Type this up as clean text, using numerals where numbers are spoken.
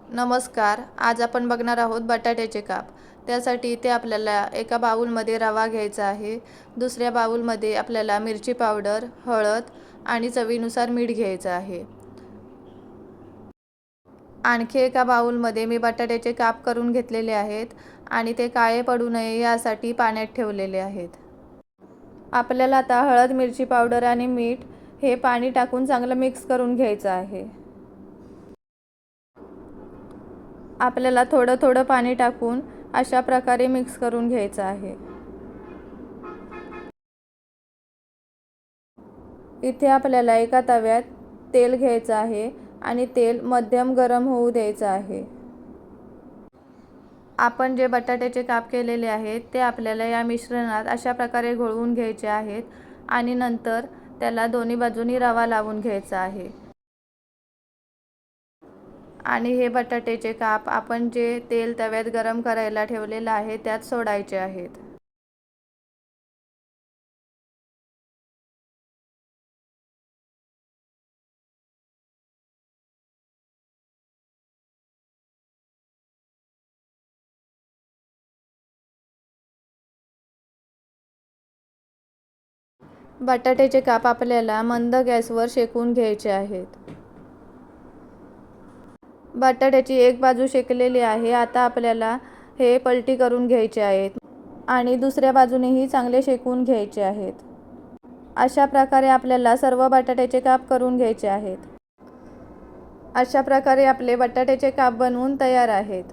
नमस्कार. आज आपण बघणार आहोत बटाट्याचे काप. त्यासाठी इथे आपल्याला एका बाउलमध्ये रवा घ्यायचा आहे. दुसऱ्या बाउलमध्ये आपल्याला मिरची पावडर, हळद आणि चवीनुसार मीठ घ्यायचं आहे. आणखी एका बाउलमध्ये मी बटाट्याचे काप करून घेतलेले आहेत आणि ते काळे पडू नये यासाठी पाण्यात ठेवलेले आहेत. आपल्याला आता हळद, मिरची पावडर आणि मीठ हे पाणी टाकून चांगलं मिक्स करून घ्यायचं आहे. आपल्याला थोडं थोडं पाणी टाकून अशा प्रकारे मिक्स करून घ्यायचं आहे. इथे आपल्याला एका तव्यात तेल घ्यायचं आहे आणि तेल मध्यम गरम होऊ द्यायचं आहे. आपण जे बटाट्याचे काप केलेले आहेत ते आपल्याला या मिश्रणात अशा प्रकारे घोळवून घ्यायचे आहेत आणि नंतर त्याला दोन्ही बाजूनी रवा लावून घ्यायचा आहे. आणि हे बटाट्याचे काप आपण जे तेल तव्यात गरम करायला ठेवलेलं आहे त्यात सोडायचे आहेत. बटाट्याचे काप आपल्याला मंद गॅसवर शेकून घ्यायचे आहेत. बटाट्याची एक बाजू शेकलेली आहे. आता आपल्याला हे पलटी करून घ्यायचे आहेत आणि दुसऱ्या बाजूनेही चांगले शेकून घ्यायचे आहेत. अशा प्रकारे आपल्याला सर्व बटाट्याचे काप करून घ्यायचे आहेत. अशा प्रकारे आपले बटाट्याचे काप बनवून तयार आहेत.